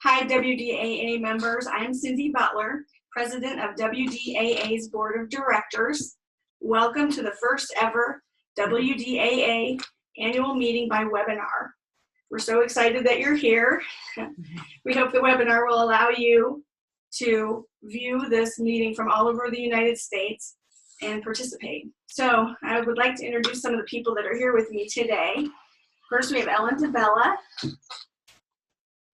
Hi, WDAA members. I'm Cindy Butler, President of WDAA's Board of Directors. Welcome to the first ever WDAA annual meeting by webinar. We're so excited that you're here. We hope the webinar will allow you to view this meeting from all over the United States and participate. So I would like to introduce some of the people that are here with me today. First, we have Ellen DeBella.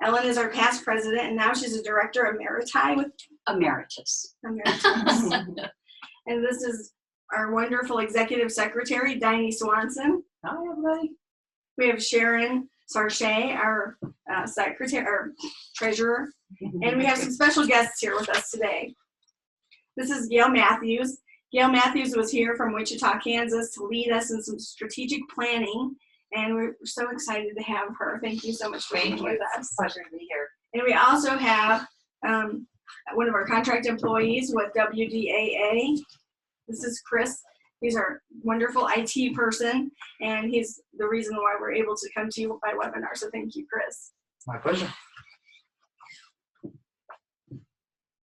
Ellen is our past president, and now she's a director emeriti with Emeritus. And this is our wonderful executive secretary, Diney Swanson. Hi, everybody. We have Sharon Sarche, our secretary, our treasurer, and we have some special guests here with us today. This is Gail Matthews. Gail Matthews was here from Wichita, Kansas to lead us in some strategic planning, and we're so excited to have her. Thank you so much for being with us. It's a pleasure to be here. And we also have one of our contract employees with WDAA. This is Chris. He's our wonderful IT person, and he's the reason why we're able to come to you by webinar. So thank you, Chris. My pleasure.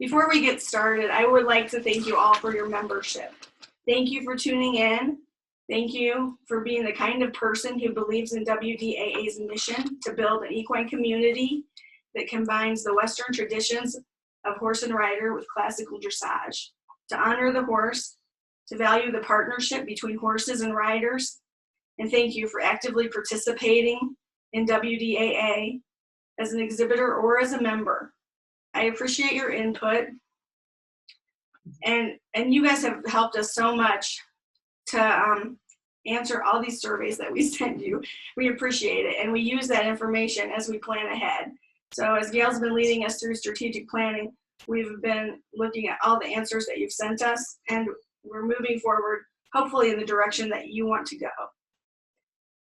Before we get started, I would like to thank you all for your membership. Thank you for tuning in. Thank you for being the kind of person who believes in WDAA's mission to build an equine community that combines the Western traditions of horse and rider with classical dressage, to honor the horse, to value the partnership between horses and riders, and thank you for actively participating in WDAA as an exhibitor or as a member. I appreciate your input, and you guys have helped us so much to answer all these surveys that we send you. We appreciate it, and we use that information as we plan ahead. So as Gail's been leading us through strategic planning, we've been looking at all the answers that you've sent us, and we're moving forward, hopefully in the direction that you want to go.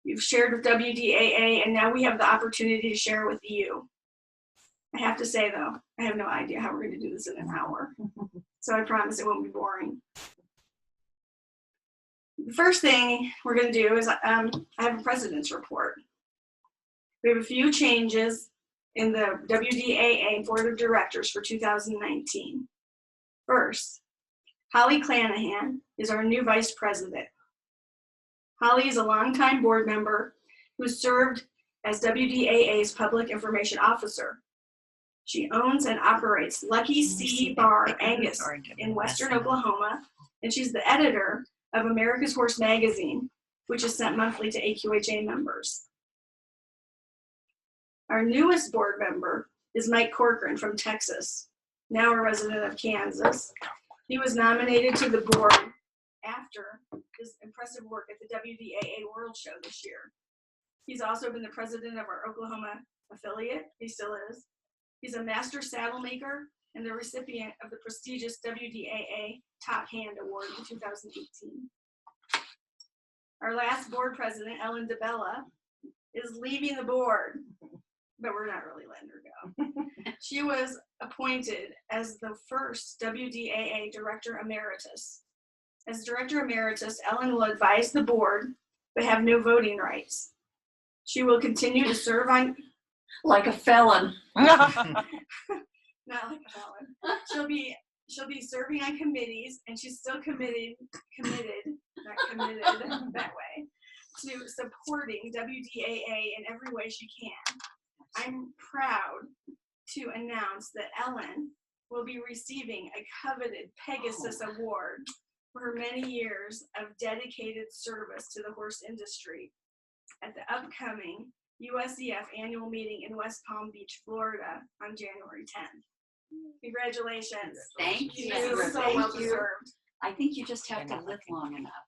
You've shared with WDAA, and now we have the opportunity to share with you. I have to say, though, I have no idea how we're going to do this in an hour. So I promise it won't be boring. The first thing we're going to do is I have a president's report. We have a few changes in the WDAA Board of Directors for 2019. First, Holly Clanahan is our new vice president. Holly is a longtime board member who served as WDAA's public information officer. She owns and operates Lucky C Bar Angus in Western Oklahoma, and she's the editor of America's Horse Magazine, which is sent monthly to AQHA members. Our newest board member is Mike Corcoran from Texas, now a resident of Kansas. He was nominated to the board after his impressive work at the WDAA World Show this year. He's also been the president of our Oklahoma affiliate. He still is. He's a master saddle maker and the recipient of the prestigious WDAA Top Hand Award in 2018. Our last board president, Ellen DeBella, is leaving the board, but we're not really letting her go. She was appointed as the first WDAA Director Emeritus. As Director Emeritus, Ellen will advise the board, but have no voting rights. She will continue to serve on... Like a felon. Not like a felon. She'll be serving on committees, and she's still committed that way, to supporting WDAA in every way she can. I'm proud to announce that Ellen will be receiving a coveted Pegasus Award for her many years of dedicated service to the horse industry at the upcoming Uscf annual meeting in West Palm Beach, Florida on January 10th. Congratulations. Thank you. You're so well deserved. I think you just have to live long enough.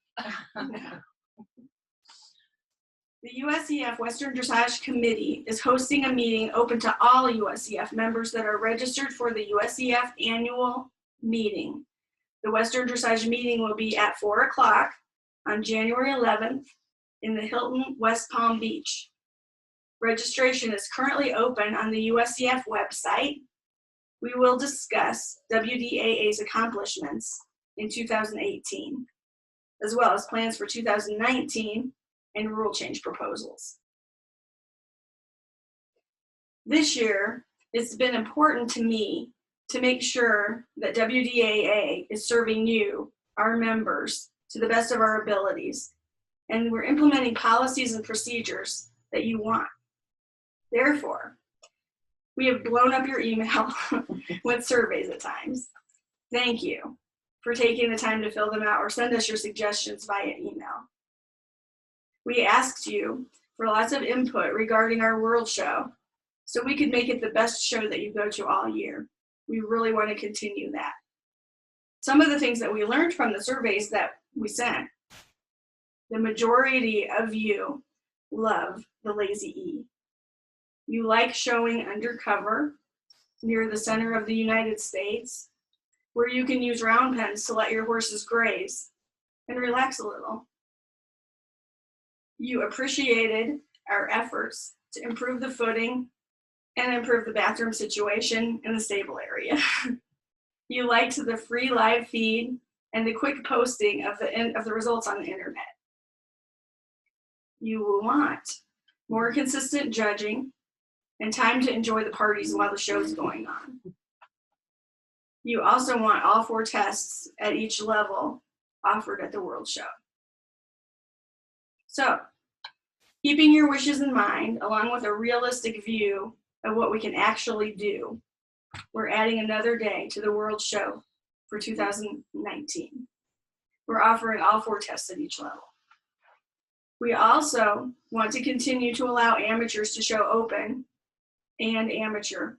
The USCF Western Dressage Committee is hosting a meeting open to all USCF members that are registered for the USCF annual meeting. The Western Dressage meeting will be at 4 o'clock on January 11th in the Hilton, West Palm Beach. Registration is currently open on the USCF website. We will discuss WDAA's accomplishments in 2018, as well as plans for 2019 and rule change proposals. This year, it's been important to me to make sure that WDAA is serving you, our members, to the best of our abilities. And we're implementing policies and procedures that you want. Therefore, we have blown up your email with surveys at times. Thank you for taking the time to fill them out or send us your suggestions via email. We asked you for lots of input regarding our World Show so we could make it the best show that you go to all year. We really want to continue that. Some of the things that we learned from the surveys that we sent, the majority of you love the Lazy E. You like showing undercover near the center of the United States, where you can use round pens to let your horses graze and relax a little. You appreciated our efforts to improve the footing and improve the bathroom situation in the stable area. You liked the free live feed and the quick posting of the results on the internet. You will want more consistent judging and time to enjoy the parties while the show's going on. You also want all 4 tests at each level offered at the World Show. So, keeping your wishes in mind, along with a realistic view of what we can actually do, we're adding another day to the World Show for 2019. We're offering all 4 tests at each level. We also want to continue to allow amateurs to show open and amateur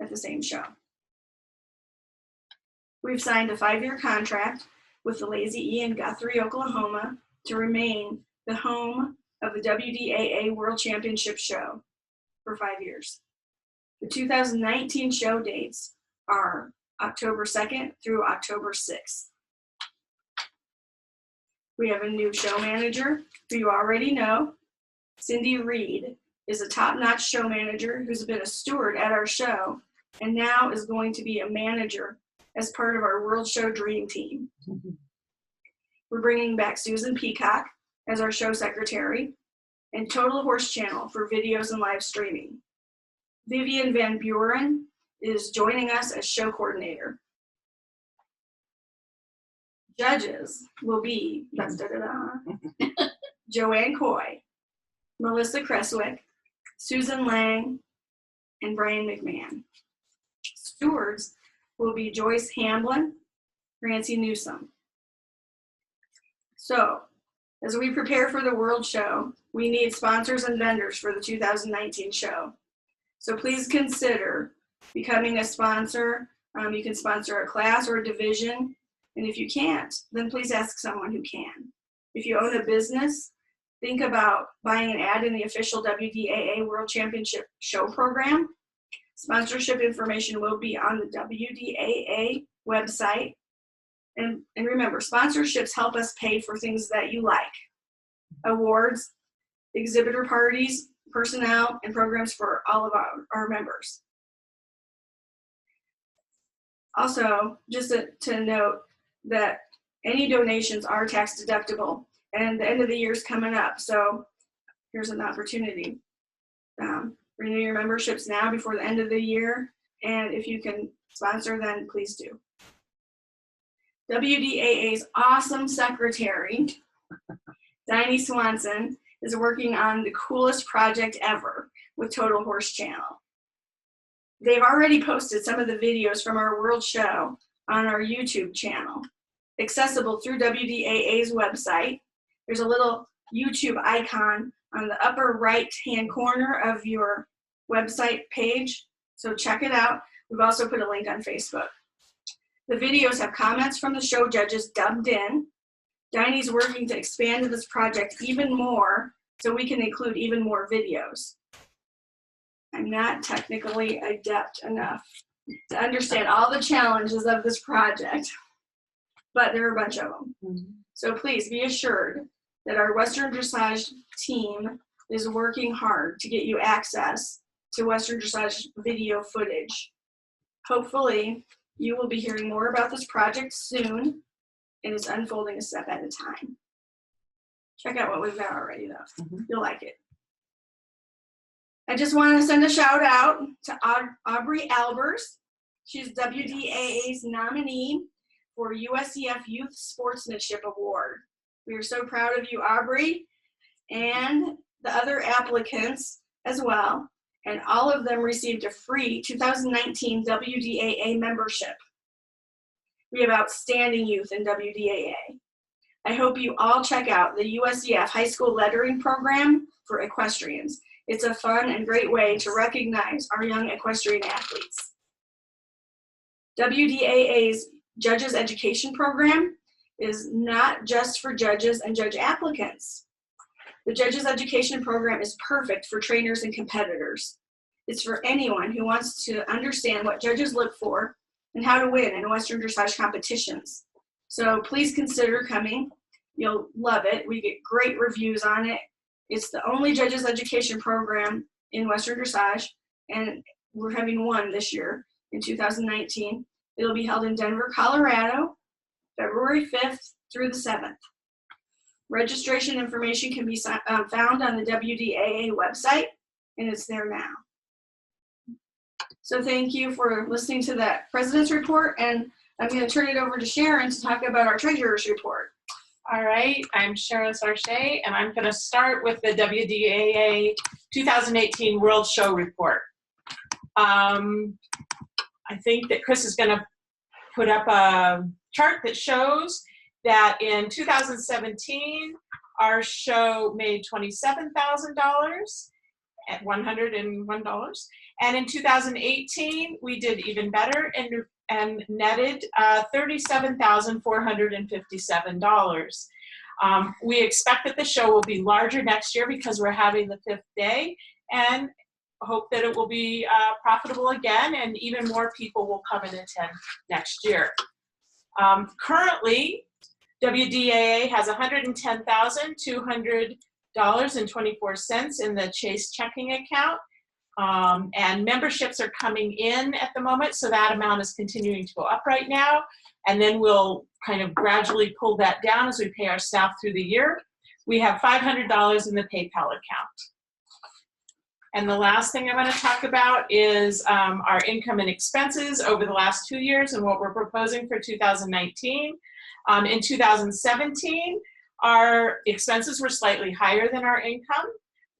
at the same show. We've signed a 5-year contract with the Lazy E in Guthrie, Oklahoma to remain the home of the WDAA World Championship show for 5 years. The 2019 show dates are October 2nd through October 6th. We have a new show manager who you already know. Cindy Reed is a top-notch show manager who's been a steward at our show and now is going to be a manager as part of our World Show Dream Team. We're bringing back Susan Peacock as our show secretary and Total Horse Channel for videos and live streaming. Vivian Van Buren is joining us as show coordinator. Judges will be Joanne Coy, Melissa Cresswick, Susan Lang, and Brian McMahon. Stewards will be Joyce Hamblin, Francie Newsom. So, as we prepare for the World Show, we need sponsors and vendors for the 2019 show. So please consider becoming a sponsor. You can sponsor a class or a division. And if you can't, then please ask someone who can. If you own a business, think about buying an ad in the official WDAA World Championship show program. Sponsorship information will be on the WDAA website. And remember, sponsorships help us pay for things that you like. Awards, exhibitor parties, personnel, and programs for all of our members. Also, just to note that any donations are tax deductible, and the end of the year is coming up, so here's an opportunity. Renew your memberships now before the end of the year, and if you can sponsor, then please do. WDAA's awesome secretary, Diney Swanson, is working on the coolest project ever with Total Horse Channel. They've already posted some of the videos from our World Show on our YouTube channel, accessible through WDAA's website. There's a little YouTube icon on the upper right-hand corner of your website page, so check it out. We've also put a link on Facebook. The videos have comments from the show judges dubbed in. Diney's working to expand this project even more so we can include even more videos. I'm not technically adept enough to understand all the challenges of this project, but there are a bunch of them. Mm-hmm. So please be assured that our Western Dressage team is working hard to get you access to Western Dressage video footage. Hopefully, you will be hearing more about this project soon, and it's unfolding a step at a time. Check out what we've got already, though. Mm-hmm. You'll like it. I just want to send a shout out to Aubrey Albers. She's WDAA's nominee for USCF Youth Sportsmanship Award. We are so proud of you, Aubrey, and the other applicants as well. And all of them received a free 2019 WDAA membership. We have outstanding youth in WDAA. I hope you all check out the USCF High School Lettering Program for equestrians. It's a fun and great way to recognize our young equestrian athletes. WDAA's Judges Education Program is not just for judges and judge applicants. The Judges Education Program is perfect for trainers and competitors. It's for anyone who wants to understand what judges look for and how to win in Western dressage competitions. So please consider coming. You'll love it. We get great reviews on it. It's the only Judges Education Program in Western dressage, and we're having one this year in 2019. It'll be held in Denver, Colorado, February 5th through the 7th. Registration information can be found on the WDAA website, and it's there now. So thank you for listening to that President's Report, and I'm going to turn it over to Sharon to talk about our Treasurer's Report. All right, I'm Sharon Sarche, and I'm going to start with the WDAA 2018 World Show Report. I think that Chris is going to put up a chart that shows that in 2017, our show made $27,000 at $101. And in 2018, we did even better and netted $37,457. We expect that the show will be larger next year because we're having the 5th day, and hope that it will be profitable again, and even more people will come and attend next year. Currently, WDAA has $110,200.24 in the Chase checking account, and memberships are coming in at the moment, so that amount is continuing to go up right now, and then we'll kind of gradually pull that down as we pay our staff through the year. We have $500 in the PayPal account. And the last thing I want to talk about is our income and expenses over the last 2 years and what we're proposing for 2019. In 2017, our expenses were slightly higher than our income.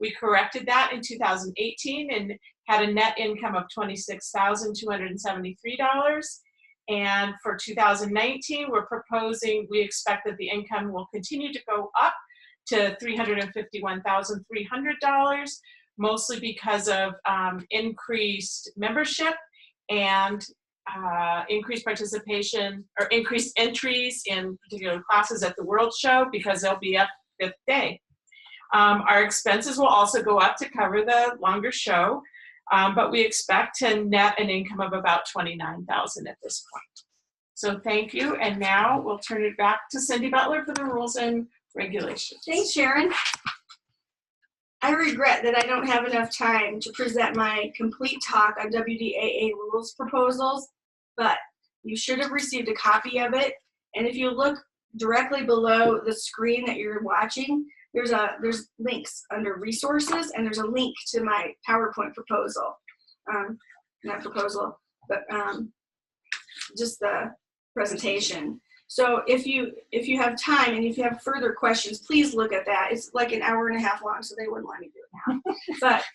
We corrected that in 2018 and had a net income of $26,273. And for 2019, we expect that the income will continue to go up to $351,300, mostly because of increased membership and increased participation or increased entries in particular classes at the World Show because they'll be up 5th day. Our expenses will also go up to cover the longer show, but we expect to net an income of about $29,000 at this point. So thank you, and now we'll turn it back to Cindy Butler for the rules and regulations. Thanks, Sharon. I regret that I don't have enough time to present my complete talk on WDAA rules proposals, but you should have received a copy of it. And if you look directly below the screen that you're watching, there's links under resources, and there's a link to my PowerPoint proposal. Not proposal, but just the presentation. So if you have time and if you have further questions, please look at that. It's like an hour and a half long, so they wouldn't let me do it now. But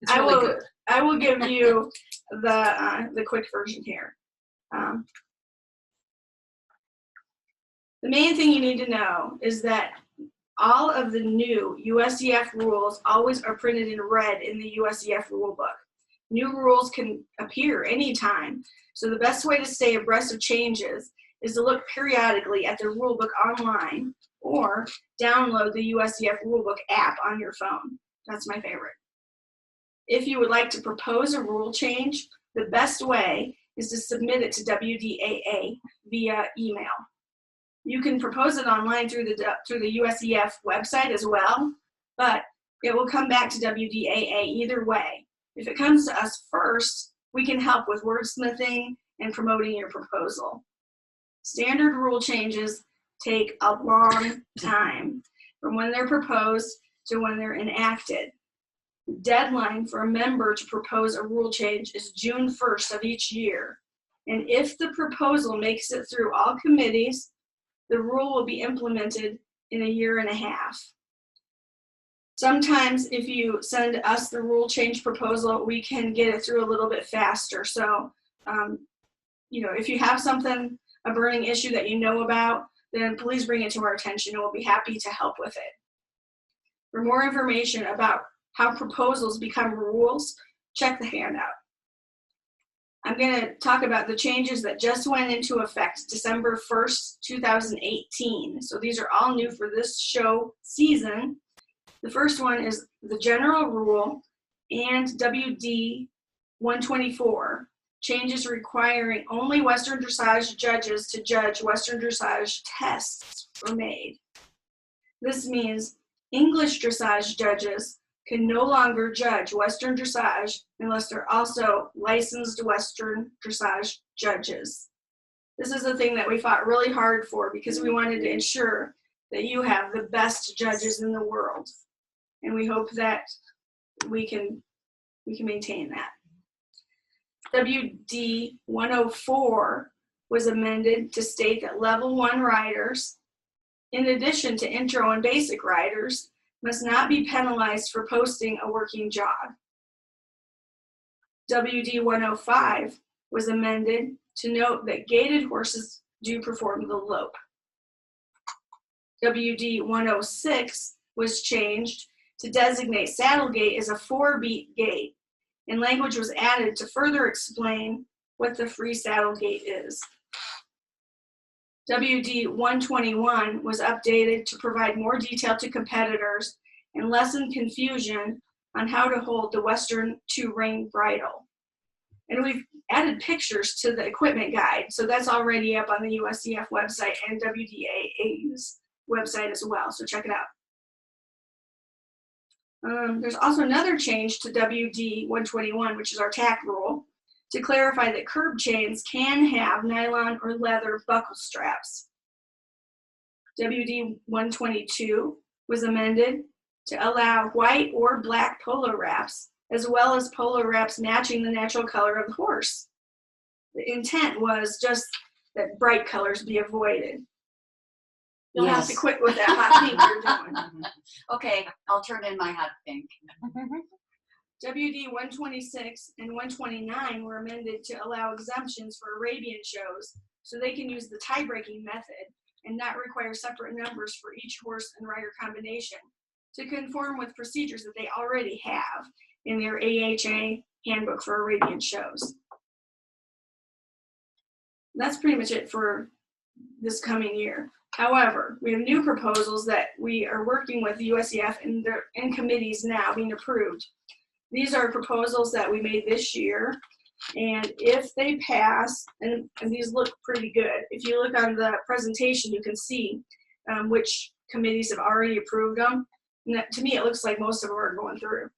It's really good. I will give you the quick version here. The main thing you need to know is that all of the new USCF rules always are printed in red in the USCF rule book. New rules can appear anytime, so the best way to stay abreast of changes is to look periodically at the rulebook online or download the USCF rulebook app on your phone. That's my favorite. If you would like to propose a rule change, the best way is to submit it to WDAA via email. You can propose it online through the USCF website as well, but it will come back to WDAA either way. If it comes to us first, we can help with wordsmithing and promoting your proposal. Standard rule changes take a long time from when they're proposed to when they're enacted. Deadline for a member to propose a rule change is June 1st of each year. And if the proposal makes it through all committees, the rule will be implemented in a year and a half. Sometimes if you send us the rule change proposal, we can get it through a little bit faster. So, if you have something, a burning issue that you know about, then please bring it to our attention and we'll be happy to help with it. For more information about how proposals become rules, check the handout. I'm going to talk about the changes that just went into effect December 1st, 2018. So these are all new for this show season. The first one is the general rule and WD 124, changes requiring only Western dressage judges to judge Western dressage tests were made. This means English dressage judges can no longer judge Western dressage unless they're also licensed Western dressage judges. This is a thing that we fought really hard for because we wanted to ensure that you have the best judges in the world. And we hope that we can maintain that. WD 104 was amended to state that level 1 riders, in addition to intro and basic riders, must not be penalized for posting a working jog. WD 105 was amended to note that gaited horses do perform the lope. WD 106 was changed to designate saddle gait as a 4-beat gait, and language was added to further explain what the free saddle gait is. WD 121 was updated to provide more detail to competitors and lessen confusion on how to hold the Western 2-ring bridle. And we've added pictures to the equipment guide, so that's already up on the Uscf website and WDA's website as well, so check it out. There's also another change to WD 121, which is our tack rule, to clarify that curb chains can have nylon or leather buckle straps. WD 122 was amended to allow white or black polo wraps, as well as polo wraps matching the natural color of the horse. The intent was just that bright colors be avoided. You'll have to quit with that hot pink you're doing. Okay, I'll turn in my hot pink. WD 126 and 129 were amended to allow exemptions for Arabian shows so they can use the tie-breaking method and not require separate numbers for each horse and rider combination to conform with procedures that they already have in their AHA handbook for Arabian shows. That's pretty much it for this coming year. However, we have new proposals that we are working with the USCF and they're in committees now being approved. These are proposals that we made this year, and if they pass, and these look pretty good, if you look on the presentation, you can see which committees have already approved them. And that, to me, it looks like most of them are going through.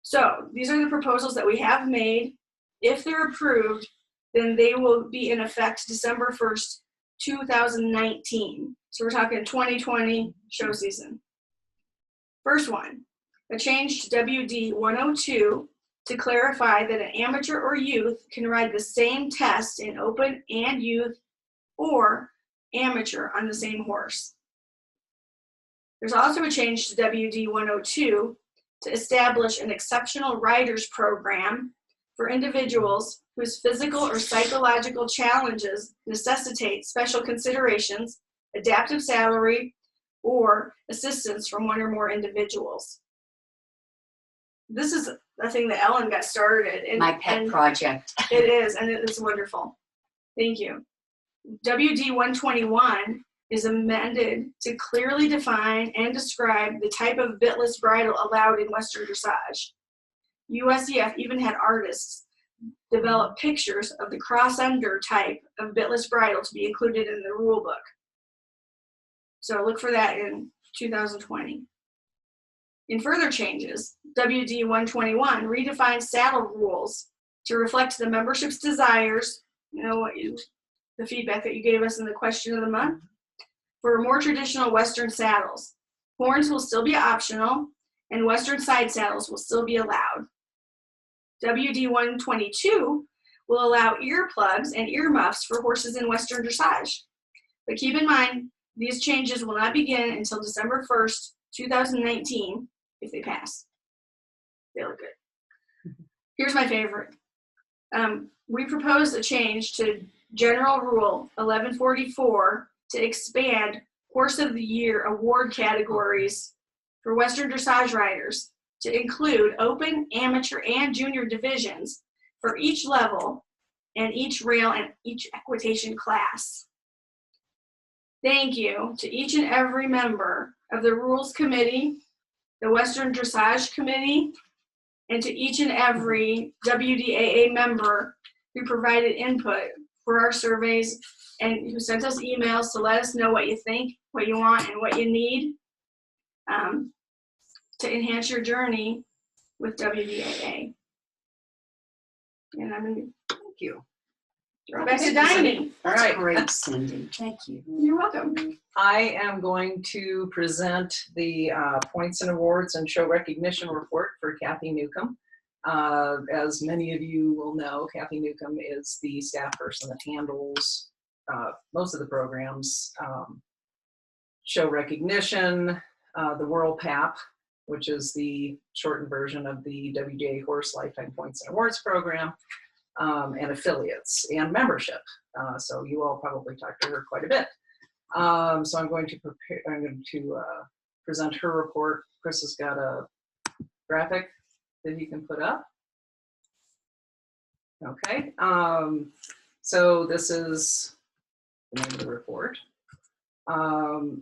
So these are the proposals that we have made. If they're approved, then they will be in effect December 1st, 2019. So we're talking 2020 show season. First one, a change to WD 102 to clarify that an amateur or youth can ride the same test in open and youth or amateur on the same horse. There's also a change to WD 102 to establish an exceptional riders program for individuals whose physical or psychological challenges necessitate special considerations, adaptive salary, or assistance from one or more individuals. This is the thing that Ellen got started. My pet project. It is, and it is wonderful. Thank you. WD 121 is amended to clearly define and describe the type of bitless bridle allowed in Western dressage. USCF even had artists develop pictures of the cross-under type of bitless bridle to be included in the rule book. So look for that in 2020. In further changes, WD 121 redefines saddle rules to reflect the membership's desires, the feedback that you gave us in the question of the month, for more traditional Western saddles. Horns will still be optional, and Western side saddles will still be allowed. WD 122 will allow earplugs and earmuffs for horses in Western dressage. But keep in mind, these changes will not begin until December 1st, 2019, if they pass. They look good. Here's my favorite. We proposed a change to General Rule 1144 to expand Horse of the Year award categories for Western dressage riders to include open, amateur, and junior divisions for each level and each rail and each equitation class. Thank you to each and every member of the Rules Committee, the Western Dressage Committee, and to each and every WDAA member who provided input for our surveys and who sent us emails to let us know what you think, what you want, and what you need to enhance your journey with WDAA. And I'm going to Thank you. throw it back to Dinah. All right. Great, Cindy. Thank you. You're welcome. I am going to present the points and awards and show recognition report for Kathy Newcomb. As many of you will know, Kathy Newcomb is the staff person that handles most of the programs. Show recognition, the World PAP, which is the shortened version of the WDA Horse Lifetime Points and Awards program, and affiliates and membership. So you all probably talked to her quite a bit. So I'm going to present her report. Chris has got a graphic that he can put up. Okay, so this is the name of the report.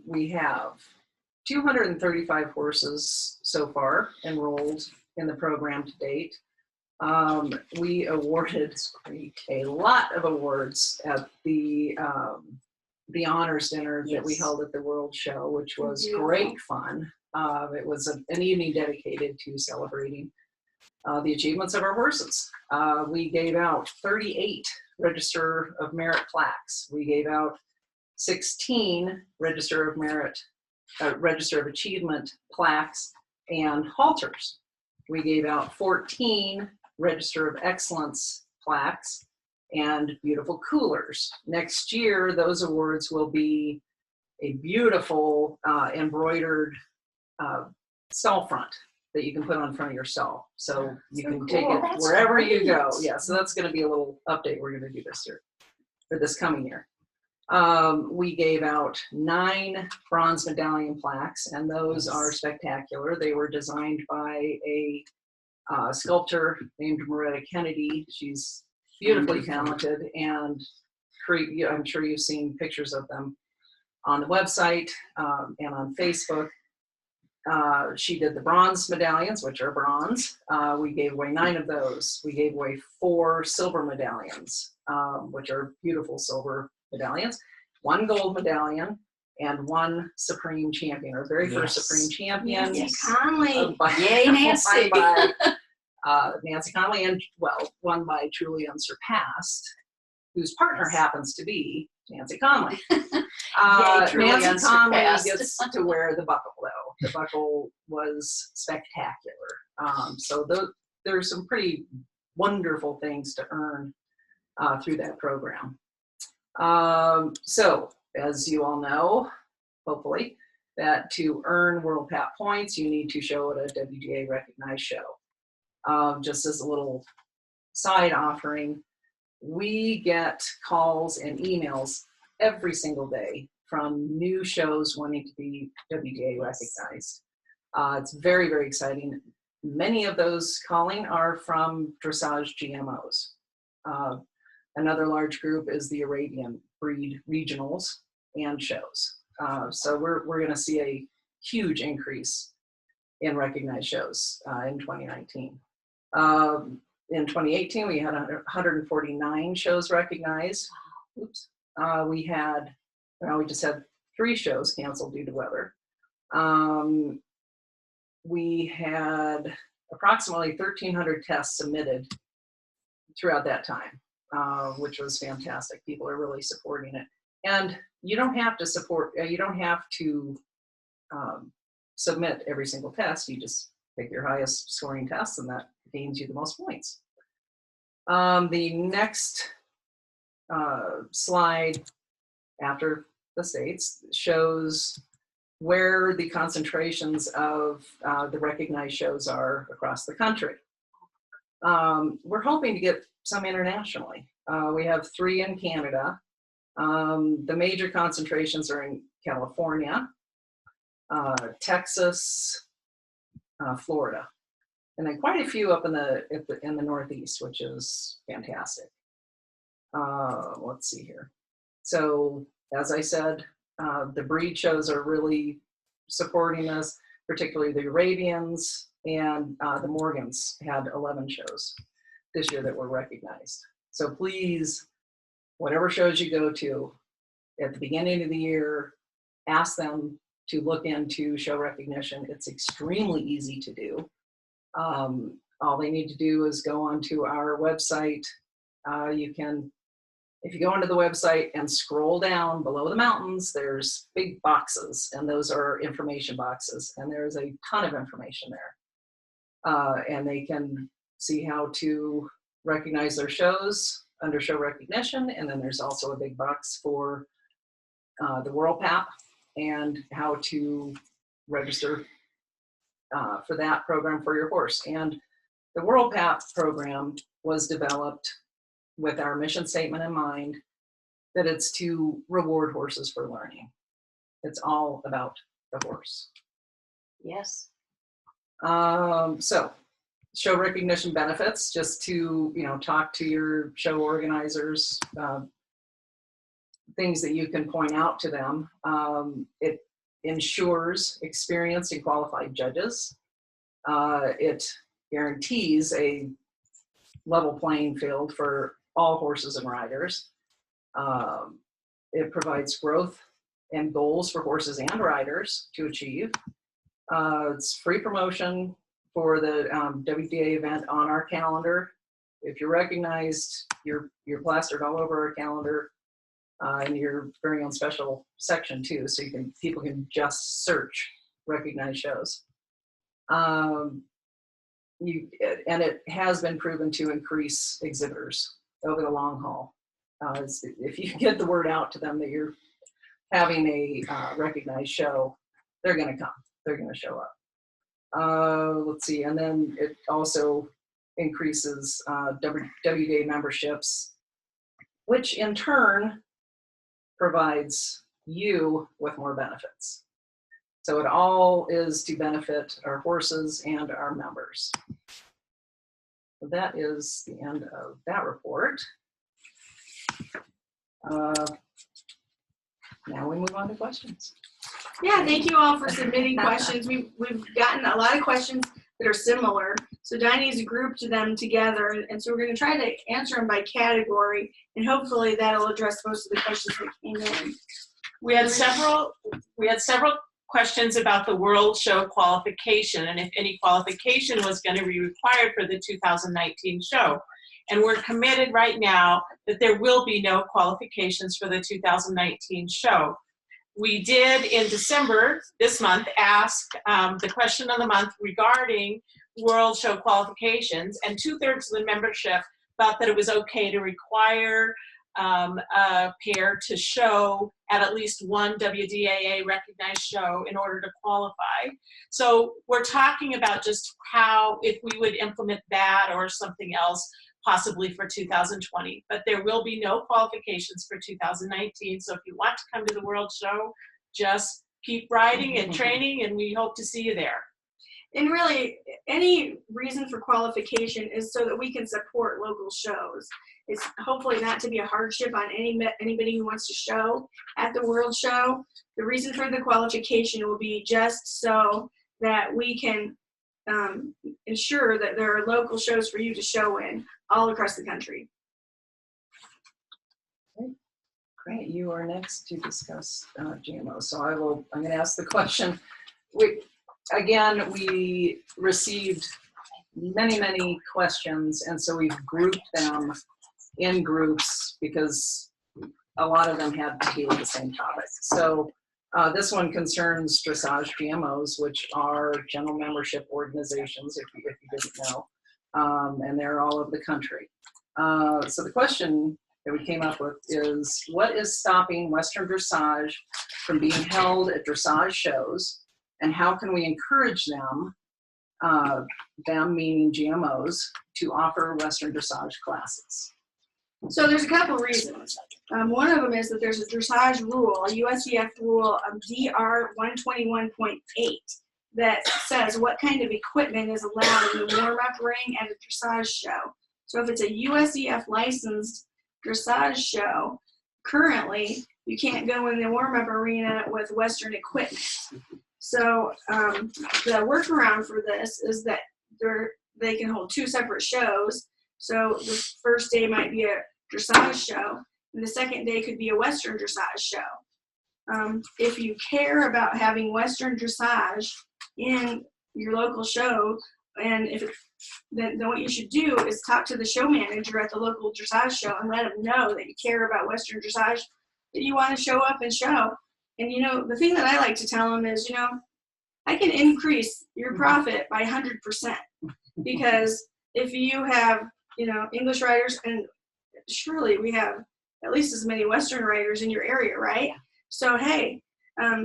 We have 235 horses so far enrolled in the program to date. We awarded a lot of awards at the honors dinner that we held at the World Show, which was great fun. It was an evening dedicated to celebrating the achievements of our horses. We gave out 38 Register of Merit plaques. We gave out 16 Register of Merit, Register of Achievement plaques and halters. We gave out 14 Register of Excellence plaques and beautiful coolers. Next year, those awards will be a beautiful embroidered stall front that you can put on front of your stall. So you can take it wherever you go. Yeah, so that's going to be a little update we're going to do this year, or this coming year. We gave out 9 bronze medallion plaques, and those are spectacular. They were designed by a sculptor named Moretta Kennedy. She's beautifully talented, and I'm sure you've seen pictures of them on the website and on Facebook. She did the bronze medallions, which are bronze. We gave away 9 of those. We gave away 4 silver medallions, which are beautiful silver medallions, 1 gold medallion, and 1 supreme champion, our very first supreme champion. Nancy Conley. Yay, Nancy. Nancy Conley, and won by Truly Unsurpassed, whose partner happens to be Nancy Conley. Nancy Conley gets to wear the buckle, though. The buckle was spectacular. So there's some pretty wonderful things to earn through that program. So, as you all know, hopefully, that to earn World PAP points, you need to show at a WDA recognized show. Just as a little side offering, we get calls and emails every single day from new shows wanting to be WDA recognized. It's very, very exciting. Many of those calling are from dressage GMOs. Another large group is the Arabian breed regionals and shows. So we're going to see a huge increase in recognized shows in 2019. In 2018, we had 149 shows recognized. Oops. We just had 3 shows canceled due to weather. We had approximately 1,300 tests submitted throughout that time, which was fantastic. People are really supporting it. And you don't have to submit every single test. You just pick your highest scoring test, and that gains you the most points. The next slide after the states shows where the concentrations of the recognized shows are across the country. We're hoping to get some internationally. We have 3 in Canada. The major concentrations are in California, Texas, Florida, and then quite a few up in the Northeast, which is fantastic. Let's see here. So as I said, the breed shows are really supporting us, particularly the Arabians, and the Morgans had 11 shows this year that were recognized. So please, whatever shows you go to at the beginning of the year, ask them to look into show recognition. It's extremely easy to do. All they need to do is go onto our website. If you go onto the website and scroll down below the mountains, there's big boxes, and those are information boxes, and there's a ton of information there. And they can see how to recognize their shows under show recognition, and then there's also a big box for the World PAP and how to register for that program for your horse. And the World PAP program was developed with our mission statement in mind, that it's to reward horses for learning. It's all about the horse. Yes. So show recognition benefits, just to, talk to your show organizers, things that you can point out to them. It ensures experienced and qualified judges. It guarantees a level playing field for all horses and riders. It provides growth and goals for horses and riders to achieve. It's free promotion for the WDA event on our calendar. If you're recognized, you're plastered all over our calendar, and your very own special section too, so people can just search recognized shows. And it has been proven to increase exhibitors over the long haul. If you get the word out to them that you're having a recognized show, they're going to come. They're going to show up. Let's see, and then it also increases WDA memberships, which in turn provides you with more benefits. So it all is to benefit our horses and our members. So that is the end of that report. Now we move on to questions. Yeah, thank you all for submitting questions. We've gotten a lot of questions that are similar. So Dinah's grouped them together, and so we're going to try to answer them by category, and hopefully that'll address most of the questions that came in. We had several questions about the World Show qualification, and if any qualification was going to be required for the 2019 show. And we're committed right now that there will be no qualifications for the 2019 show. We did in December, this month, ask the question of the month regarding World Show qualifications, and 2/3 of the membership thought that it was okay to require a pair to show at least one WDAA recognized show in order to qualify. So we're talking about just how, if we would implement that or something else, possibly for 2020, but there will be no qualifications for 2019. So if you want to come to the World Show, just keep riding and training, and we hope to see you there. And really, any reason for qualification is so that we can support local shows. It's hopefully not to be a hardship on anybody who wants to show at the World Show. The reason for the qualification will be just so that we can ensure that there are local shows for you to show in all across the country. Great, you are next to discuss GMO. So I'm going to ask the question. We received many questions, and so we've grouped them in groups because a lot of them had to do with the same topic. So This one concerns dressage GMOs, which are general membership organizations, if you didn't know, and they're all over the country. So the question that we came up with is, what is stopping Western dressage from being held at dressage shows, and how can we encourage them meaning GMOs, to offer Western dressage classes? So there's a couple reasons. One of them is that there's a dressage rule, a USCF rule of DR 121.8 that says what kind of equipment is allowed in the warm-up ring at a dressage show. So if it's a USCF licensed dressage show, currently you can't go in the warm-up arena with Western equipment. So the workaround for this is that they can hold two separate shows. So the first day might be a dressage show, and the second day could be a Western dressage show. If you care about having Western dressage in your local show, and then what you should do is talk to the show manager at the local dressage show and let them know that you care about Western dressage, that you want to show up and show. And the thing that I like to tell them is, I can increase your profit by 100%, because if you have English writers, and surely we have at least as many Western writers in your area, right? So hey,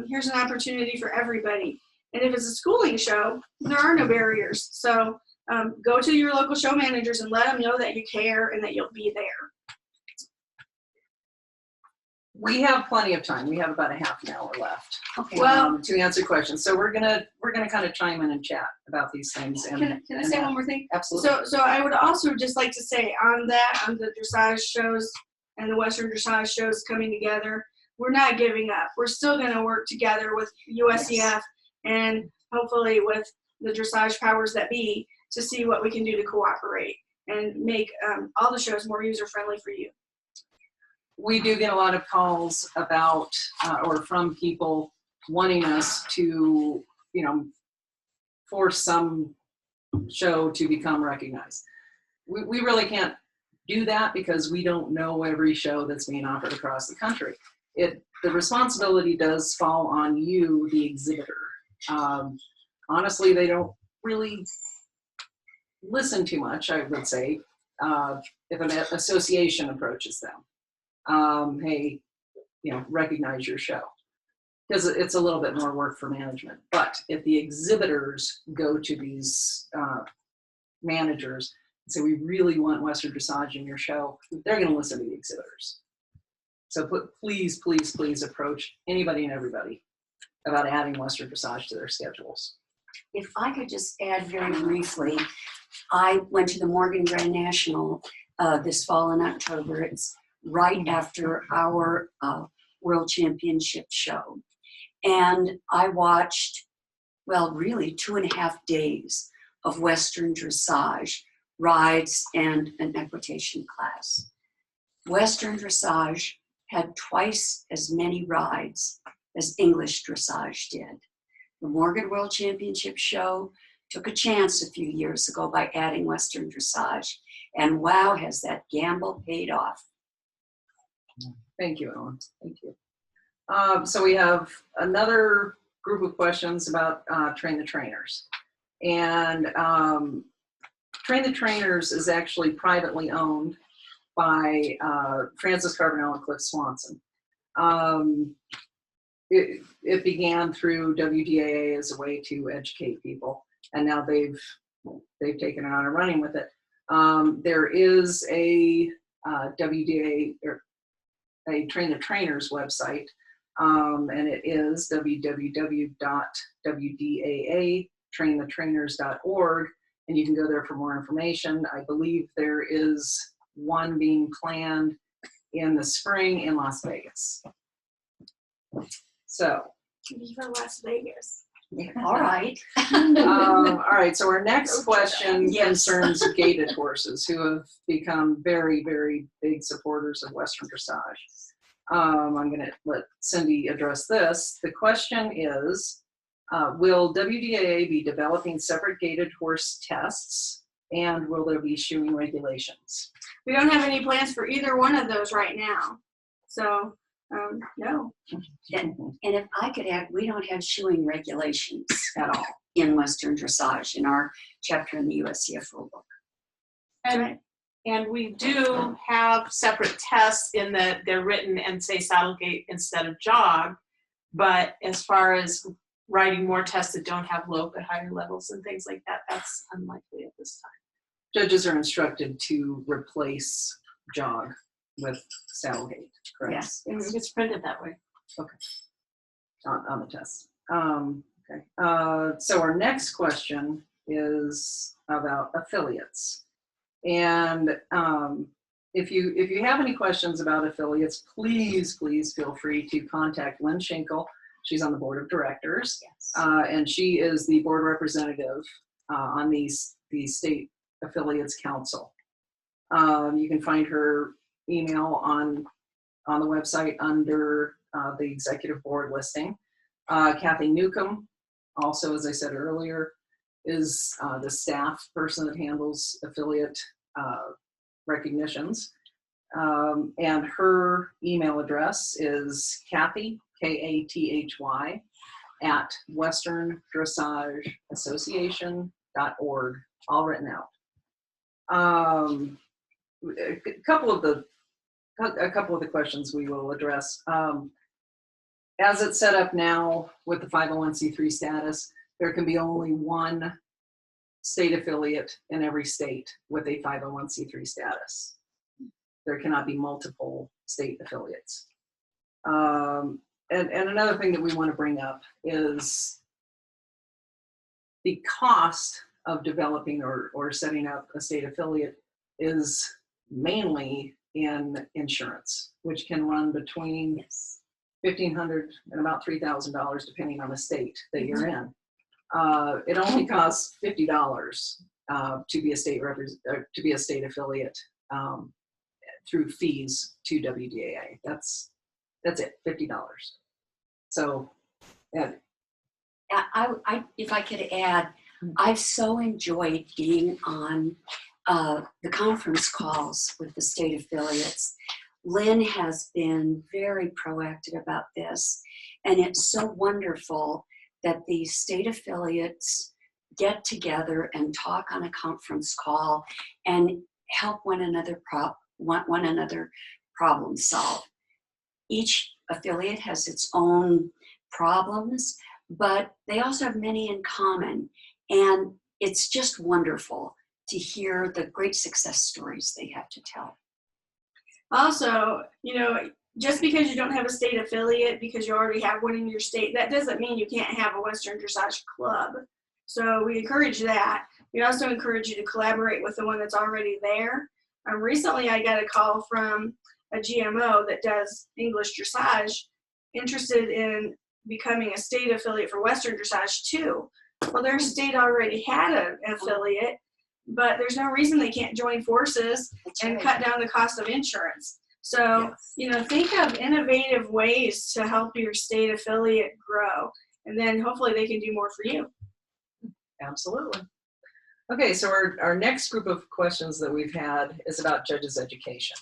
here's an opportunity for everybody. And if it's a schooling show, there are no barriers. So go to your local show managers and let them know that you care and that you'll be there. We have plenty of time. We have about a half an hour left. Okay. Well, to answer questions. So we're gonna kind of chime in and chat about these things. And can I say one more thing? Absolutely. So I would also just like to say on the dressage shows and the Western dressage shows coming together, we're not giving up. We're still going to work together with USCF and hopefully with the dressage powers that be to see what we can do to cooperate and make all the shows more user-friendly for you. We do get a lot of calls about or from people wanting us to, force some show to become recognized. We really can't do that because we don't know every show that's being offered across the country. The responsibility does fall on you, the exhibitor. Honestly, they don't really listen too much, I would say, if an association approaches them. Hey, recognize your show. Because it's a little bit more work for management. But if the exhibitors go to these managers and say, we really want Western dressage in your show, they're going to listen to the exhibitors. So please, please, please approach anybody and everybody about adding Western dressage to their schedules. If I could just add very briefly, I went to the Morgan Grand National this fall in October. It's right after our World Championship show. And I watched, really 2.5 days of Western dressage, rides, and an equitation class. Western dressage had twice as many rides as English dressage did. The Morgan World Championship show took a chance a few years ago by adding Western dressage, and wow, has that gamble paid off. Thank you, Ellen. Thank you. So we have another group of questions about Train the Trainers. And Train the Trainers is actually privately owned by Francis Carbonell and Cliff Swanson. It began through WDAA as a way to educate people, and now they've taken it on and running with it. There is a WDA or a Train the Trainers website, and it is www.wdaa-trainthetrainers.org, and you can go there for more information. I believe there is one being planned in the spring in Las Vegas. So. Viva Las Vegas. All right. All right, so our next question concerns gated horses who have become very, very big supporters of Western dressage. I'm going to let Cindy address this. The question is, will WDAA be developing separate gated horse tests, and will there be shoeing regulations? We don't have any plans for either one of those right now. So No. And if I could add, we don't have shoeing regulations at all in Western dressage in our chapter in the USCF rulebook. That's And, right. and we do have separate tests in that they're written and say saddle gait instead of jog. But as far as writing more tests that don't have lope at higher levels and things like that, that's unlikely at this time. Judges are instructed to replace jog with saddle gait, correct? Yes. It's printed that way. On the test. Okay. So our next question is about affiliates. And if you have any questions about affiliates, please feel free to contact Lynn Schenkel. She's on the board of directors, Yes. and she is the board representative on the state affiliates council. You can find her email on the website under the executive board listing. Kathy Newcomb, also, as I said earlier, is the staff person that handles affiliate recognitions. And her email address is Kathy, Kathy, at westerndressageassociation.org, all written out. A couple of the questions we will address. As it's set up now with the 501c3 status, there can be only one state affiliate in every state with a 501c3 status. There cannot be multiple state affiliates. And another thing that we want to bring up is the cost of developing or setting up a state affiliate is mainly in insurance, which can run between Yes. $1,500 and about $3,000 depending on the state that you're in. It only costs $50 to be a state affiliate through fees to WDAA. That's it, $50. So, and If I could add, I've so enjoyed being on the conference calls with the state affiliates. Lynn has been very proactive about this, and it's so wonderful that the state affiliates get together and talk on a conference call and help one another problem solve. Each affiliate has its own problems, but they also have many in common, and it's just wonderful to hear the great success stories they have to tell. Also, just because you don't have a state affiliate because you already have one in your state, that doesn't mean you can't have a Western Dressage club. So we encourage that. We also encourage you to collaborate with the one that's already there. Recently, I got a call from a GMO that does English dressage, interested in becoming a state affiliate for Western Dressage too. Well, their state already had an affiliate, but there's no reason they can't join forces and cut down the cost of insurance. So, think of innovative ways to help your state affiliate grow, and then hopefully they can do more for you. absolutely. Okay, so our next group of questions that we've had is about judges' education.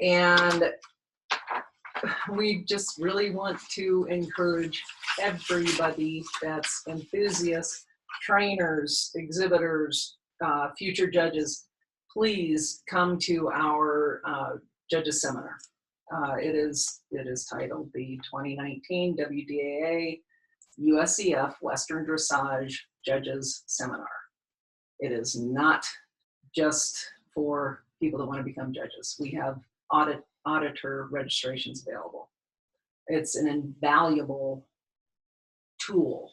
And we just really want to encourage everybody that's enthusiasts, trainers, exhibitors, future judges, please come to our judges seminar. It is titled the 2019 WDAA USCF Western Dressage Judges Seminar. It is not just for people that want to become judges. We have auditor registrations available. It's an invaluable tool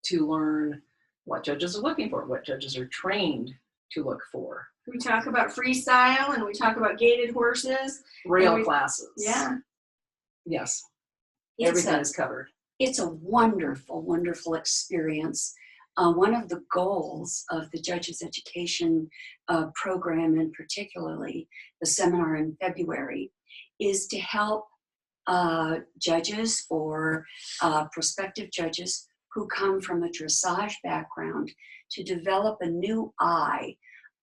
to learn what judges are looking for, what judges are trained to look for. We talk about freestyle and we talk about gaited horses. Rail classes. Yeah. Yes. It's Everything is covered. It's a wonderful, wonderful experience. One of the goals of the Judges Education program, and particularly the seminar in February, is to help judges or prospective judges who come from a dressage background to develop a new eye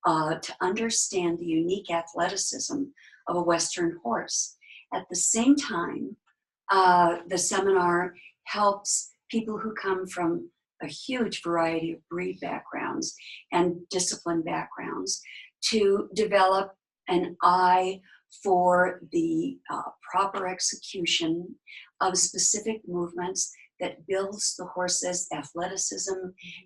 to understand the unique athleticism of a Western horse. At the same time, The seminar helps people who come from a huge variety of breed backgrounds and discipline backgrounds to develop an eye for the proper execution of specific movements that builds the horse's athleticism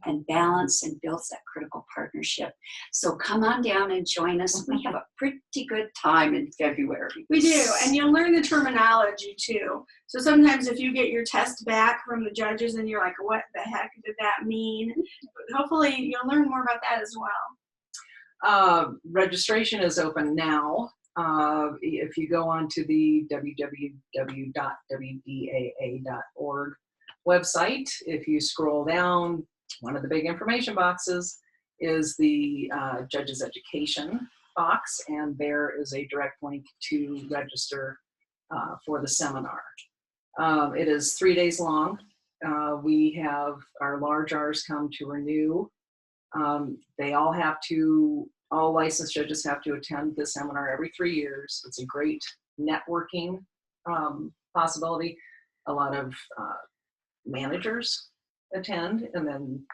and balance and builds that critical partnership. So come on down and join us. We have a pretty good time in February. We do, and you'll learn the terminology too. So sometimes if you get your test back from the judges and you're like, what the heck did that mean? Hopefully you'll learn more about that as well. Registration is open now. If you go onto the www.wdaa.org website, if you scroll down, one of the big information boxes is the judges education box, and there is a direct link to register for the seminar. It is 3 days long. We have our large R's come to renew. They all licensed judges have to attend the seminar every 3 years. It's a great networking possibility. A lot of managers attend and then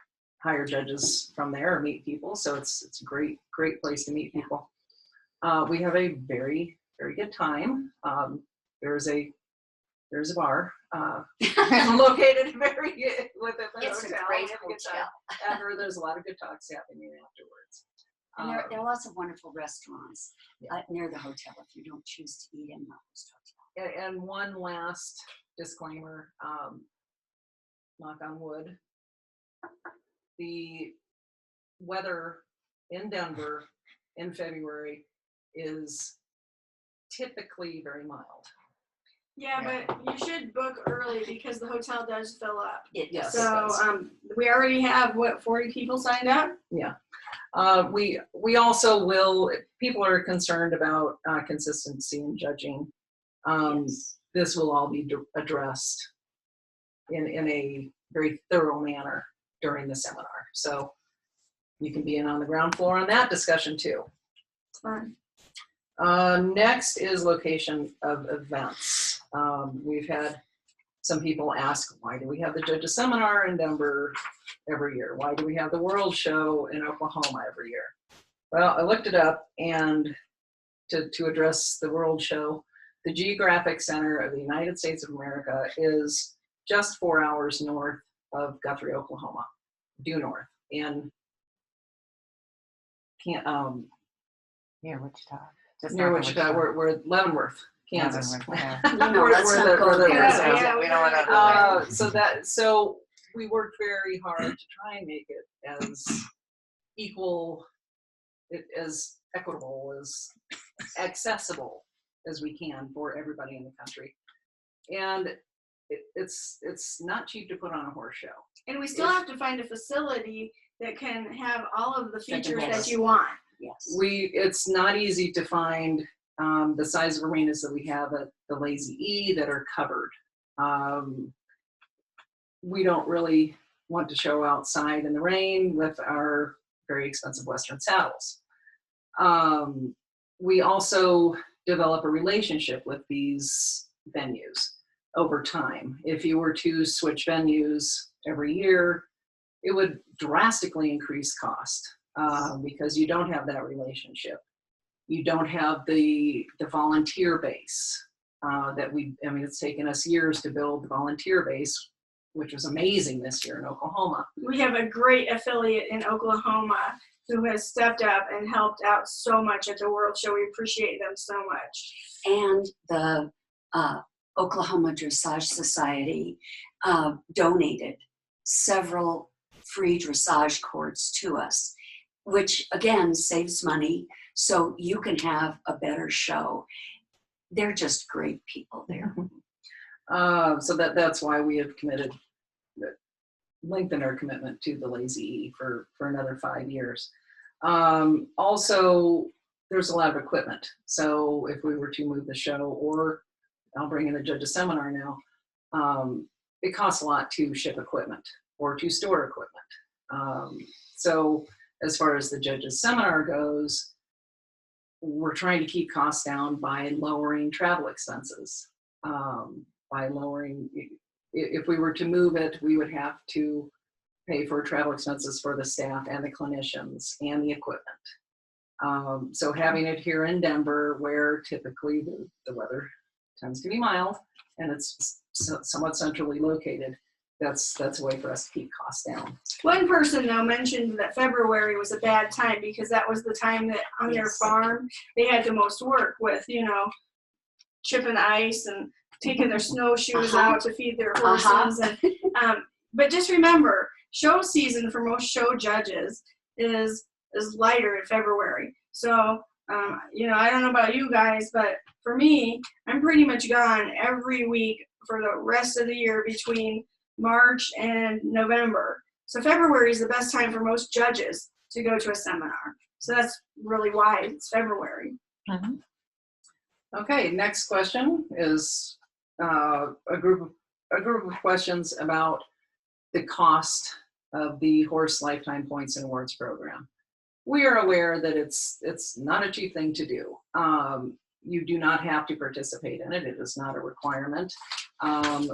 hire judges from there or meet people. So it's a great place to meet people. We have a very, very good time. There's a bar located very with the It's hotel. a great We have a good time. hotel. After, there's a lot of good talks happening afterwards. And there are lots of wonderful restaurants near the hotel if you don't choose to eat in the host hotel. And one last disclaimer, knock on wood, the weather in Denver in February is typically very mild. Yeah, but you should book early because the hotel does fill up. Yes. So we already have, 40 people signed up? Yeah. We also will, if people are concerned about consistency in judging, Yes. this will all be addressed in a very thorough manner during the seminar. So you can be in on the ground floor on that discussion too. It's fun. Next is location of events. We've had some people ask, why do we have the judges seminar in Denver every year? Why do we have the World Show in Oklahoma every year? Well, I looked it up, and to address the World Show, the geographic center of the United States of America is just 4 hours north of Guthrie, Oklahoma, due north. And Near Wichita. near Wichita, we're at Leavenworth, Kansas. Yeah. No, let's not go there. Yeah, we don't want to. So we worked very hard to try and make it as equal, as equitable, as accessible as we can for everybody in the country. And it's not cheap to put on a horse show. And we still have to find a facility that can have all of the features that Yes. you want. Yes. It's not easy to find the size of arenas that we have at the Lazy E that are covered. We don't really want to show outside in the rain with our very expensive Western saddles. We also develop a relationship with these venues over time. If you were to switch venues every year, it would drastically increase cost because you don't have that relationship. You don't have the volunteer base it's taken us years to build the volunteer base, which was amazing this year in Oklahoma. We have a great affiliate in Oklahoma who has stepped up and helped out so much at the World Show. We appreciate them so much. And the Oklahoma Dressage Society donated several free dressage courts to us, which again saves money so you can have a better show. They're just great people there. So that's why we have lengthened our commitment to the Lazy E for another 5 years. Also, there's a lot of equipment. So if we were to move the show, or I'll bring in the judges seminar now, it costs a lot to ship equipment or to store equipment. So as far as the judges seminar goes, we're trying to keep costs down by lowering travel expenses, by lowering, if we were to move it, we would have to pay for travel expenses for the staff and the clinicians and the equipment. So having it here in Denver, where typically the weather tends to be mild and it's somewhat centrally located, that's a way for us to keep costs down. One person though mentioned that February was a bad time because that was the time that on their farm they had the most work with, chipping ice and taking their snowshoes out to feed their horses. And but just remember, show season for most show judges is lighter in February. So I don't know about you guys, but for me, I'm pretty much gone every week for the rest of the year between March and November. So February is the best time for most judges to go to a seminar. So that's really why it's February. Mhm. Okay, next question is a group of questions about the cost of the Horse Lifetime Points and Awards program. We are aware that it's not a cheap thing to do. You do not have to participate in it. It is not a requirement.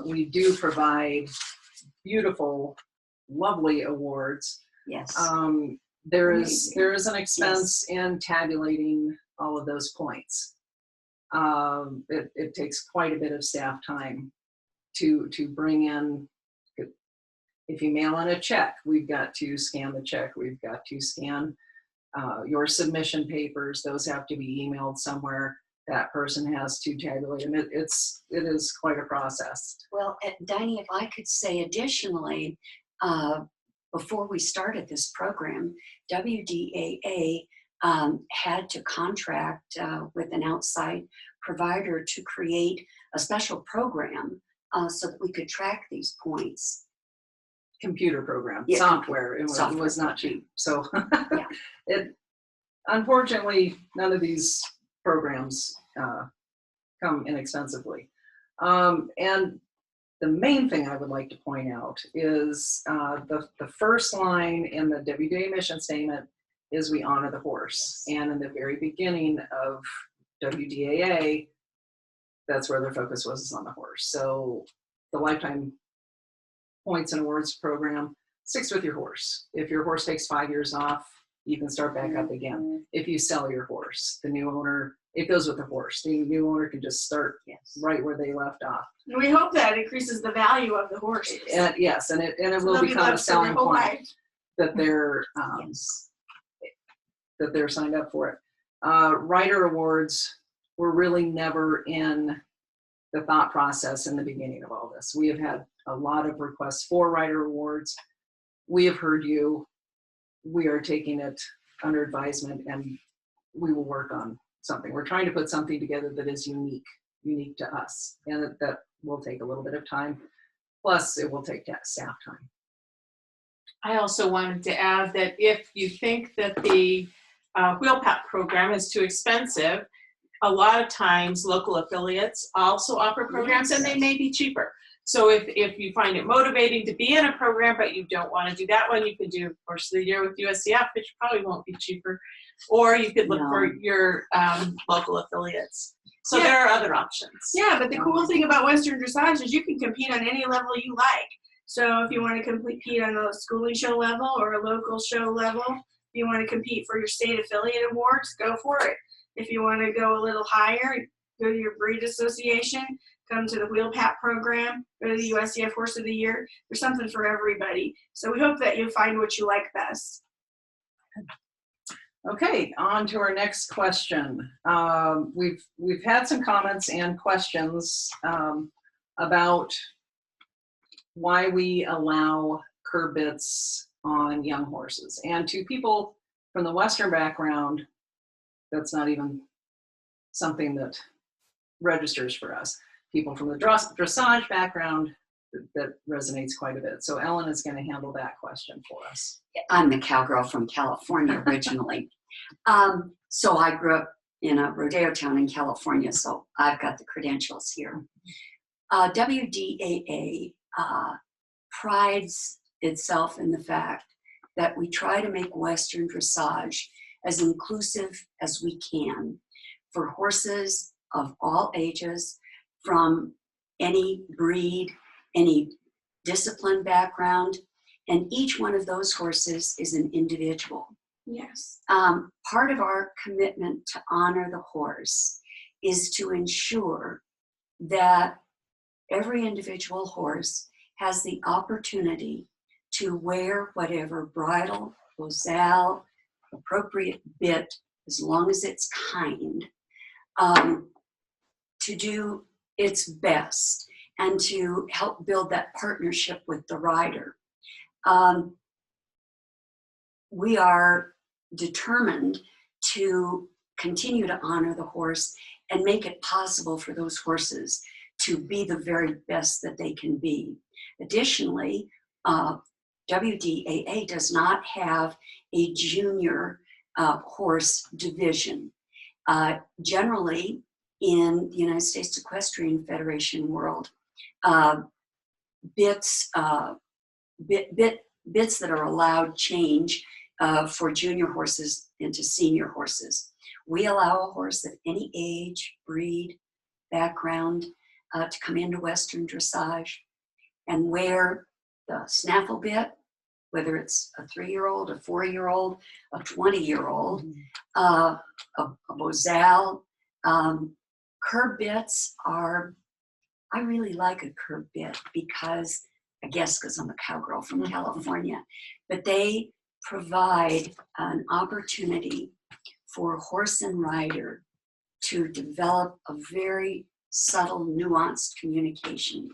We do provide beautiful, lovely awards. Yes. There is an expense in tabulating all of those points. It takes quite a bit of staff time to bring in. If you mail in a check, we've got to scan the check. We've got to scan your submission papers. Those have to be emailed somewhere. That person has to tabulate them. It is quite a process. Well, Diney, if I could say additionally, before we started this program, WDAA had to contract with an outside provider to create a special program so that we could track these points. Computer program, Yeah, software. It was not cheap. So unfortunately, none of these programs come inexpensively. And the main thing I would like to point out is the first line in the WDA mission statement is we honor the horse. And in the very beginning of WDAA, that's where their focus was, on the horse. So the Lifetime Points and Awards program sticks with your horse. If your horse takes 5 years off, you can start back up again. If you sell your horse, the new owner, it goes with the horse. The new owner can just start right where they left off. And we hope that increases the value of the horses. Yes, and it So will they'll be become a loved for their selling whole point life. that they're that they're signed up for it. Rider awards were really never in the thought process in the beginning of all this. We have had a lot of requests for rider awards. We have heard you. We are taking it under advisement, and we will work on something. We're trying to put something together that is unique to us, and that will take a little bit of time. Plus, it will take staff time. I also wanted to add that if you think that the WheelPAT program is too expensive, a lot of times local affiliates also offer programs, and they may be cheaper. So if you find it motivating to be in a program, but you don't want to do that one, you could do Horse of the Year with Uscf, which probably won't be cheaper. Or you could look for your local affiliates. So there are other options. Yeah, but the cool thing about Western Dressage is you can compete on any level you like. So if you want to compete on a schooling show level or a local show level, if you want to compete for your state affiliate awards, go for it. If you want to go a little higher, go to your breed association, come to the WheelPAT program, go to the USCF Horse of the Year. There's something for everybody. So we hope that you find what you like best. Okay, on to our next question. We've had some comments and questions about why we allow curb bits on young horses. And to people from the Western background, that's not even something that registers for us. People from the dressage background, that resonates quite a bit. So Ellen is going to handle that question for us. I'm the cowgirl from California originally. So I grew up in a rodeo town in California, so I've got the credentials here. WDAA prides itself in the fact that we try to make Western dressage as inclusive as we can for horses of all ages, from any breed, any discipline background, and each one of those horses is an individual. Yes. Part of our commitment to honor the horse is to ensure that every individual horse has the opportunity to wear whatever bridle, bozal, appropriate bit, as long as it's kind, to do its best and to help build that partnership with the rider. We are determined to continue to honor the horse and make it possible for those horses to be the very best that they can be. Additionally, WDAA does not have a junior horse division. Generally, in the United States Equestrian Federation world, bits that are allowed change for junior horses into senior horses. We allow a horse of any age, breed, background to come into Western dressage and wear the snaffle bit, whether it's a 3-year-old, a 4-year-old, a 20-year-old, a bozal. Curb bits are, I really like a curb bit because, I guess because I'm a cowgirl from California, but they provide an opportunity for horse and rider to develop a very subtle, nuanced communication.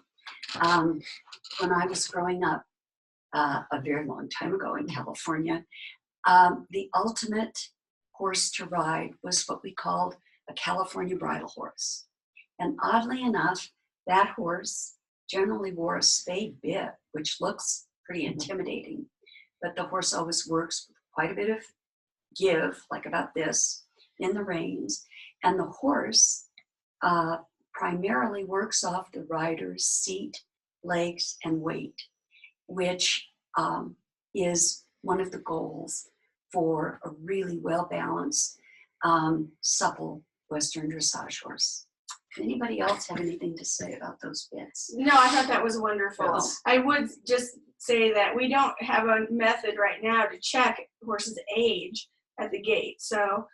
When I was growing up, a very long time ago in California, the ultimate horse to ride was what we called a California bridle horse. And oddly enough, that horse generally wore a spade bit, which looks pretty intimidating, but the horse always works with quite a bit of give, like about this, in the reins. And the horse primarily works off the rider's seat, legs, and weight, which is one of the goals for a really well-balanced, supple Western dressage horse. Does anybody else have anything to say about those bits? No, I thought that was wonderful. Yes. I would just say that we don't have a method right now to check horses' age at the gate. So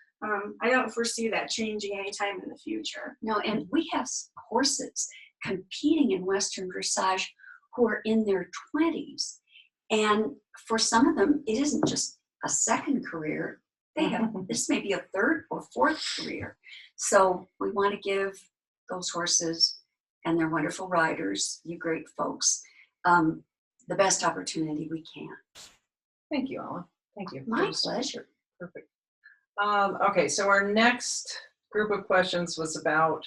I don't foresee that changing anytime in the future. No, and we have horses competing in Western dressage who are in their 20s. And for some of them, it isn't just a second career. They have, this may be a third or fourth career. So we want to give those horses and their wonderful riders, you great folks, the best opportunity we can. Thank you, Ellen. Thank you. My pleasure. Perfect. Okay, so our next group of questions was about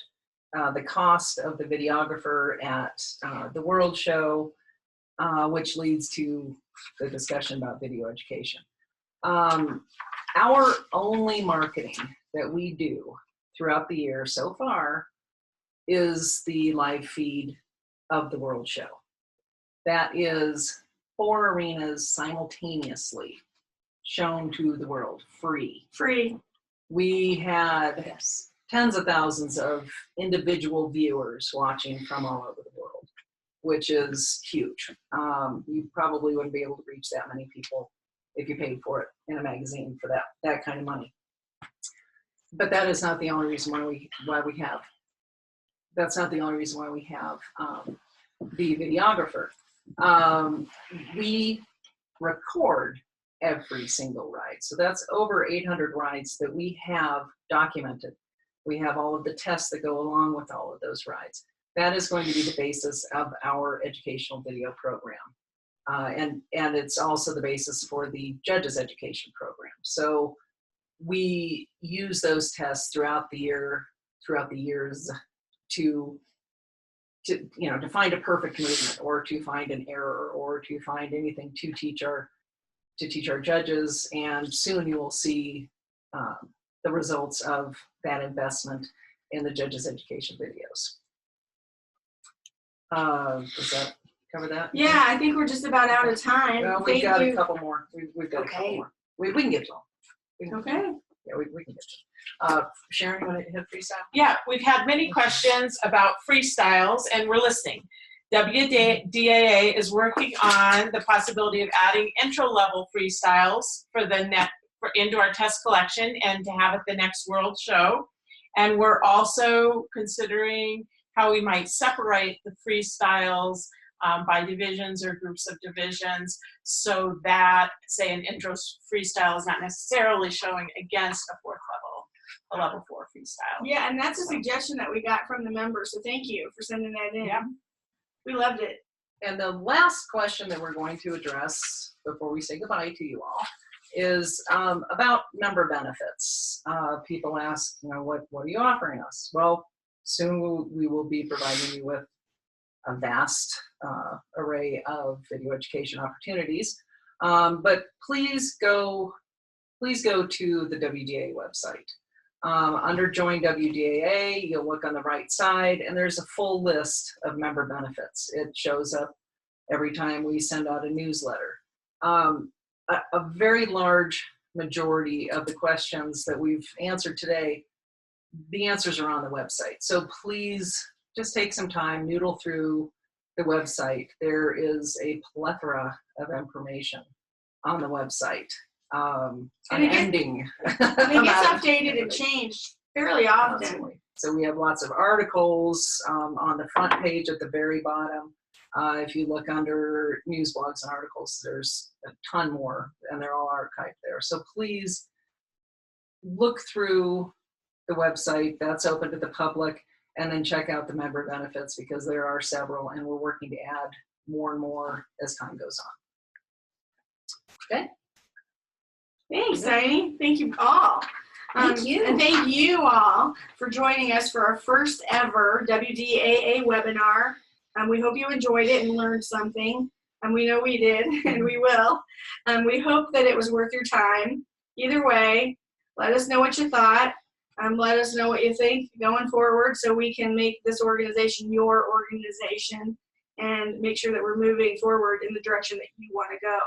the cost of the videographer at the World Show, which leads to the discussion about video education. Our only marketing that we do throughout the year so far is the live feed of the World Show. That is 4 arenas simultaneously shown to the world, free. Free. We had Yes. tens of thousands of individual viewers watching from all over the world, which is huge. You probably wouldn't be able to reach that many people if you paid for it in a magazine for that kind of money. But that is not the only reason why we have. That's not the only reason why we have the videographer. We record every single ride. So that's over 800 rides that we have documented. We have all of the tests that go along with all of those rides. That is going to be the basis of our educational video program. And it's also the basis for the judges education program. So we use those tests throughout the years to find a perfect movement, or to find an error, or to find anything to teach our judges. And soon you will see the results of that investment in the judges education videos. Does that cover that? Yeah, I think we're just about out of time. Well, we've Thank got you. a couple more. We've got a couple Okay. more. We can get to them. Okay. Yeah, we can get you. Sharon, you want to hit freestyle? Yeah, we've had many questions about freestyles, and we're listening. WDAA is working on the possibility of adding intro-level freestyles for into our test collection and to have at the next World Show. And we're also considering how we might separate the freestyles by divisions or groups of divisions, so that, say, an intro freestyle is not necessarily showing against a level 4 freestyle. Yeah, and that's a suggestion that we got from the members, so thank you for sending that in. Yeah. We loved it. And the last question that we're going to address before we say goodbye to you all is about member benefits. People ask, what are you offering us? Well, soon we will be providing you with a vast array of video education opportunities. But please go to the WDA website. Under Join WDAA, you'll look on the right side, and there's a full list of member benefits. It shows up every time we send out a newsletter. A very large majority of the questions that we've answered today, the answers are on the website. So please just take some time, noodle through the website. There is a plethora of information on the website. And it gets updated and changed fairly often. Constantly. So we have lots of articles on the front page at the very bottom. If you look under news, blogs, and articles, there's a ton more, and they're all archived there. So please look through the website. That's open to the public, and then check out the member benefits, because there are several, and we're working to add more and more as time goes on. Okay? Thanks, Heidi. Thank you all. Thank you. And thank you all for joining us for our first ever WDAA webinar. We hope you enjoyed it and learned something. And we know we did, and we will. We hope that it was worth your time. Either way, let us know what you thought. Let us know what you think going forward, so we can make this organization your organization and make sure that we're moving forward in the direction that you want to go.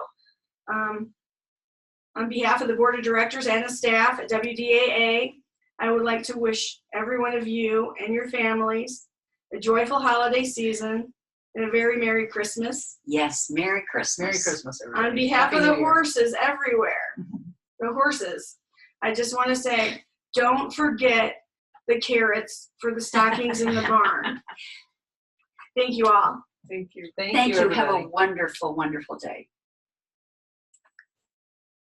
On behalf of the board of directors and the staff at WDAA, I would like to wish every one of you and your families a joyful holiday season and a very Merry Christmas. Yes, Merry Christmas. Merry Christmas, everybody. On behalf Happy of the New Year. horses everywhere, the horses, I just want to say, don't forget the carrots for the stockings in the barn. Thank you all. Thank you. Thank you. Have a everybody. wonderful, wonderful day.